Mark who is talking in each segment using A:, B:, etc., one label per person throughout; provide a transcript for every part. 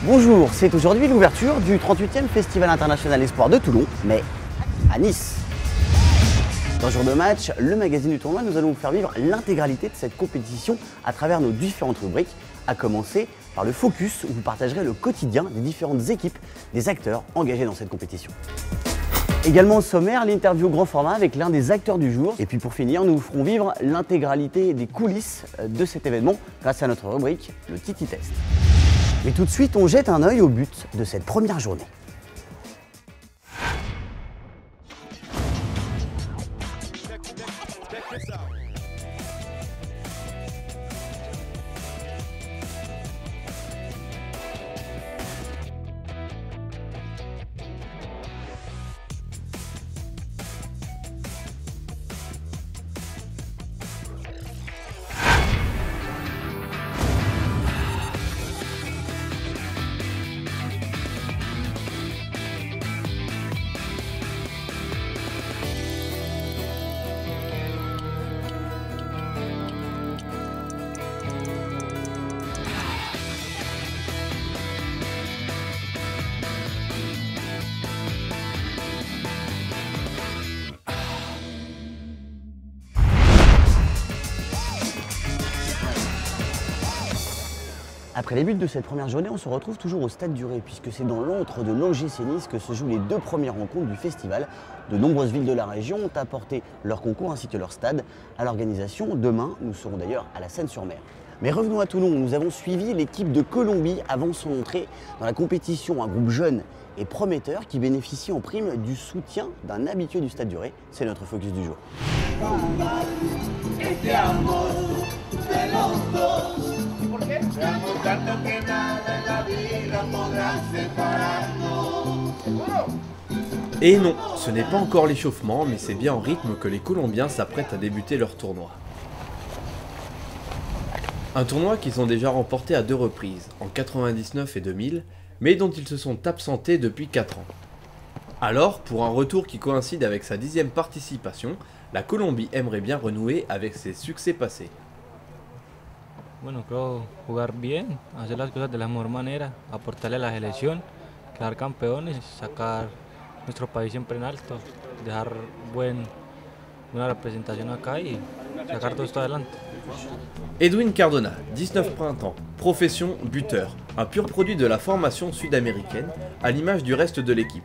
A: Bonjour, c'est aujourd'hui l'ouverture du 38e Festival international Espoir de Toulon, mais à Nice. Dans Jour de match, le magazine du tournoi, nous allons vous faire vivre l'intégralité de cette compétition à travers nos différentes rubriques, à commencer par le Focus où vous partagerez le quotidien des différentes équipes, des acteurs engagés dans cette compétition. Également au sommaire, l'interview grand format avec l'un des acteurs du jour. Et puis pour finir, nous vous ferons vivre l'intégralité des coulisses de cet événement grâce à notre rubrique, le Titi Test. Mais tout de suite, on jette un œil au but de cette première journée. Après les buts de cette première journée, on se retrouve toujours au Stade du Ré, puisque c'est dans l'antre de l'OGC Nice que se jouent les deux premières rencontres du festival. De nombreuses villes de la région ont apporté leur concours ainsi que leur stade à l'organisation. Demain, nous serons d'ailleurs à la Seine-sur-Mer. Mais revenons à Toulon, où nous avons suivi l'équipe de Colombie avant son entrée dans la compétition. Un groupe jeune et prometteur qui bénéficie en prime du soutien d'un habitué du Stade du Ré. C'est notre focus du jour.
B: Et non, ce n'est pas encore l'échauffement, mais c'est bien en rythme que les Colombiens s'apprêtent à débuter leur tournoi. Un tournoi qu'ils ont déjà remporté à 2 reprises, en 99 et 2000, mais dont ils se sont absentés depuis 4 ans. Alors, pour un retour qui coïncide avec sa 10e participation, la Colombie aimerait bien renouer avec ses succès passés.
C: Bueno, creo jugar bien, hacer las cosas de la mejor manera, aportarle a la selección, quedar campeones, sacar nuestro país siempre en alto, dejar buena representación acá y sacar todo esto adelante.
B: Edwin Cardona, 19 printemps, profession buteur, un pur produit de la formation sud-américaine, à l'image du reste de l'équipe.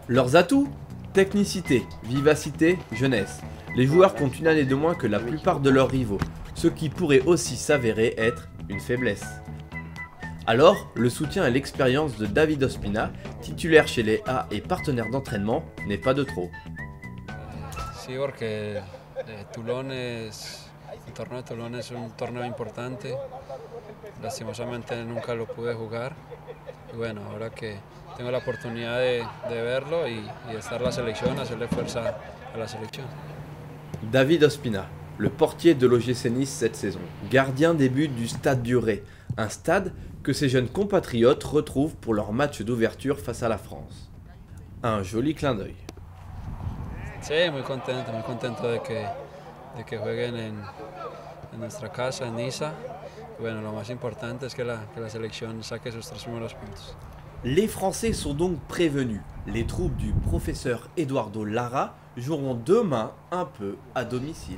B: Leurs atouts? Technicité, vivacité, jeunesse. Les joueurs comptent une année de moins que la plupart de leurs rivaux, ce qui pourrait aussi s'avérer être une faiblesse. Alors, le soutien et l'expérience de David Ospina, titulaire chez les A et partenaire d'entraînement, n'est pas de trop.
D: Sí, porque Toulon el torneo de Toulon es un torneo importante. Lastimosamente nunca lo pude jugar. Y bueno, ahora que tengo la oportunidad de verlo y estar en la selección, hacerle fuerza a la selección.
B: David Ospina, le portier de l'OGC Nice cette saison, gardien des buts du Stade du Ré, un stade que ses jeunes compatriotes retrouvent pour leur match d'ouverture face à la France. Un joli clin d'œil.
D: Sí, muy contento de que jueguen en nuestra casa, en Niza. Y bueno, lo más importante es que la selección saque sus 3 primeros puntos.
B: Les Français sont donc prévenus. Les troupes du professeur Eduardo Lara joueront demain un peu à domicile.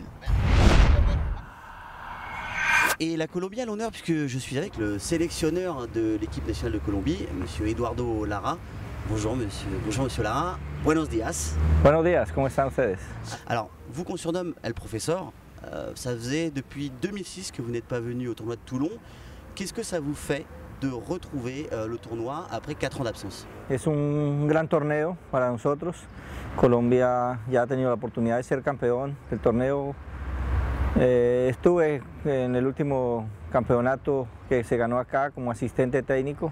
A: Et la Colombie à l'honneur, puisque je suis avec le sélectionneur de l'équipe nationale de Colombie, monsieur Eduardo Lara. Bonjour monsieur Lara. Buenos días.
E: Buenos días, ¿cómo están ustedes?
A: Alors, vous qu'on surnomme El Professeur, ça faisait depuis 2006 que vous n'êtes pas venu au tournoi de Toulon. Qu'est-ce que ça vous fait de retrouver le tournoi après 4 ans d'absence?
E: Es un gran torneo para nosotros. Colombia ya ha tenido la oportunidad de ser campeón del torneo. Estuve en el último campeonato que se ganó acá como asistente técnico.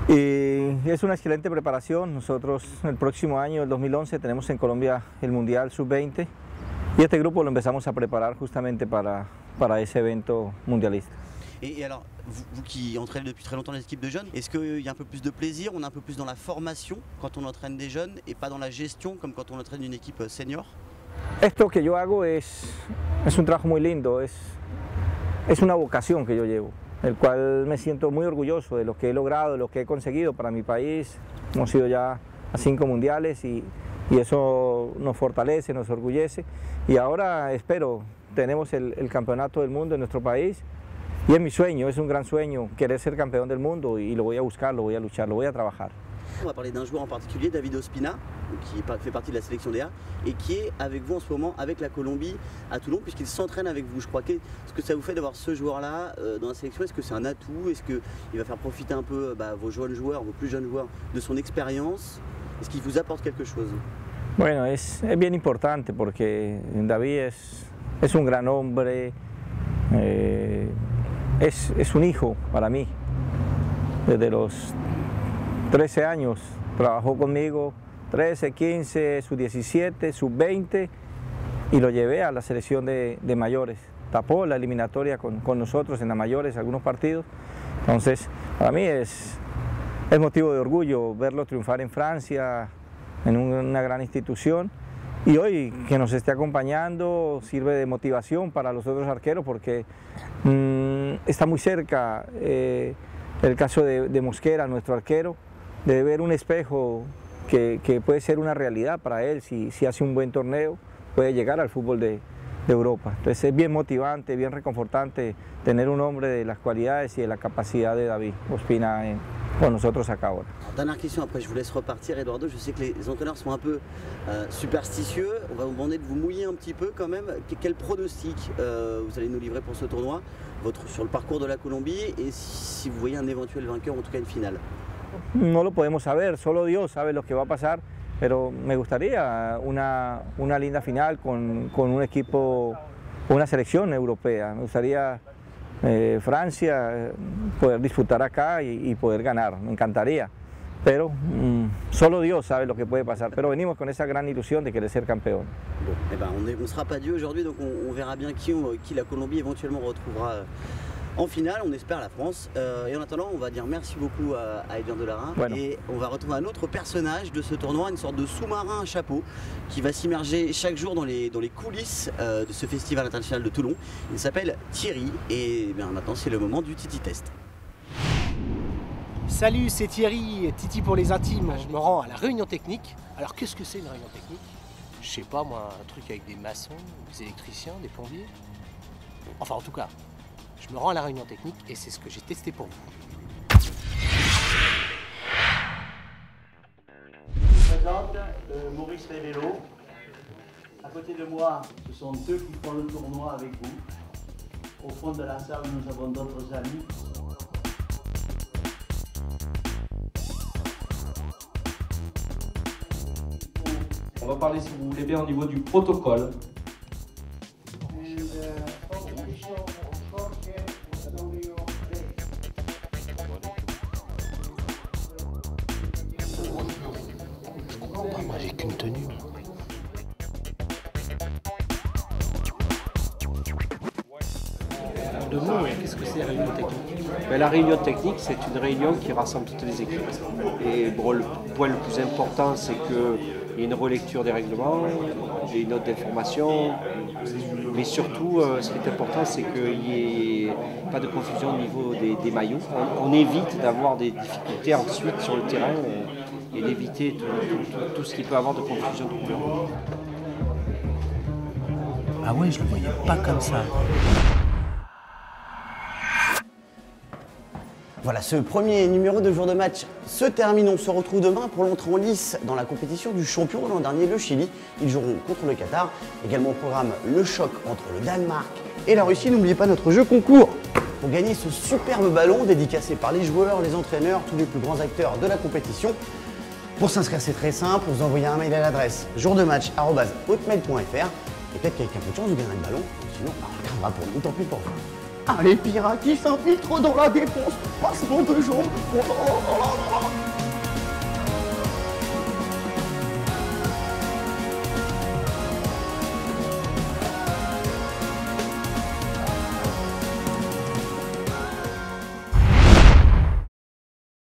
E: Y es una excelente preparación. Nosotros el próximo año, el 2011, tenemos en Colombia el Mundial Sub-20 y este grupo lo empezamos a preparar justamente para ese evento mundialista.
A: Et alors, vous qui entraînez depuis très longtemps les équipes de jeunes, est-ce qu'il y a un peu plus de plaisir, on est un peu plus dans la formation quand on entraîne des jeunes et pas dans la gestion comme quand on entraîne une équipe senior?
E: Esto que yo hago es un trabajo muy lindo, es una vocación que yo llevo. del cual me siento muy orgulloso de lo que he logrado, de lo que he conseguido para mi país. Hemos ido ya a 5 mundiales y eso nos fortalece, nos orgullece. Y ahora espero, tenemos el campeonato del mundo en nuestro país y es mi sueño, es un gran sueño querer ser campeón del mundo y lo voy a buscar, lo voy a luchar, lo voy a trabajar.
A: On va parler d'un joueur en particulier, David Ospina, qui fait partie de la sélection DA et qui est avec vous en ce moment avec la Colombie à Toulon puisqu'il s'entraîne avec vous. Je crois qu'est-ce que ça vous fait d'avoir ce joueur-là dans la sélection? Est-ce que c'est un atout? Est-ce qu'il va faire profiter un peu vos jeunes joueurs, vos plus jeunes joueurs de son expérience? Est-ce qu'il vous apporte quelque chose?
E: Bueno, es bien importante porque David es un gran hombre, es un hijo para mí. Desde los 13 años trabajó conmigo, 13, 15, sub-17, sub-20 y lo llevé a la selección de mayores. Tapó la eliminatoria con nosotros en la mayores algunos partidos. Entonces, para mí es motivo de orgullo verlo triunfar en Francia, en una gran institución. Y hoy que nos esté acompañando sirve de motivación para los otros arqueros porque está muy cerca el caso de Mosquera, nuestro arquero, de ver un espejo que puede ser una realidad para él si hace un buen torneo, puede llegar al fútbol de Europa. Entonces es bien motivante, bien reconfortante tener un hombre de las cualidades y de la capacidad de David Ospina con nosotros acá ahora.
A: Dernière question, après je vous laisse repartir, Eduardo. Je sais que les entraîneurs sont un peu superstitieux. On va vous demander de vous mouiller un petit peu quand même. Quel pronostic vous allez nous livrer pour ce tournoi sur le parcours de la Colombie et si vous voyez un éventuel vainqueur, en tout cas une finale?
E: No lo podemos saber, solo Dios sabe lo que va a pasar, pero me gustaría una linda final con un equipo, una selección europea. Me gustaría Francia poder disputar acá y poder ganar, me encantaría. Pero solo Dios sabe lo que puede pasar. Pero venimos con esa gran ilusión de querer ser campeón.
A: Bon, eh ben, on ne sera pas Dieu aujourd'hui, donc on verra bien qui la Colombie éventuellement retrouvera en finale. On espère la France. Et en attendant, on va dire merci beaucoup à Edouard Delarin.
E: Bueno.
A: Et on va retrouver un autre personnage de ce tournoi, une sorte de sous-marin à chapeau, qui va s'immerger chaque jour dans les coulisses de ce festival international de Toulon. Il s'appelle Thierry. Et bien, maintenant, c'est le moment du Titi Test.
F: Salut, c'est Thierry, Titi pour les intimes. Je me rends à la réunion technique. Alors qu'est-ce que c'est une réunion technique? Je sais pas moi, un truc avec des maçons, des électriciens, des plombiers. Enfin en tout cas, je me rends à la réunion technique et c'est ce que j'ai testé pour vous.
G: Je présente Maurice Révélo. À côté de moi, ce sont eux qui font le tournoi avec vous. Au fond de la salle, nous avons d'autres amis.
H: On va parler, si vous voulez bien, au niveau du protocole.
F: Moi j'ai qu'une tenue. De mots, qu'est-ce que c'est la réunion technique?
I: La réunion technique, c'est une réunion qui rassemble toutes les équipes. Et bon, le point le plus important, c'est qu'il y ait une relecture des règlements, et une note d'information. Mais surtout, ce qui est important, c'est qu'il n'y ait pas de confusion au niveau des maillots. On évite d'avoir des difficultés ensuite sur le terrain et d'éviter tout ce qui peut avoir de confusion de couleurs.
F: Ah ouais, je le voyais pas comme ça.
A: Voilà, ce premier numéro de jour de match se termine. On se retrouve demain pour l'entrée en lice dans la compétition du champion l'an dernier, le Chili. Ils joueront contre le Qatar. Également au programme, le choc entre le Danemark et la Russie. N'oubliez pas notre jeu concours pour gagner ce superbe ballon dédicacé par les joueurs, les entraîneurs, tous les plus grands acteurs de la compétition. Pour s'inscrire, c'est très simple. Vous envoyez un mail à l'adresse jourdematch@hotmail.fr et peut-être qu'avec un peu de chance, vous gagnerez le ballon. Sinon, on regardera pour nous. Tant pis pour vous. Ah, les pirates qui s'infiltrent dans la défense, passement de jambes. Oh, oh, oh, oh, oh.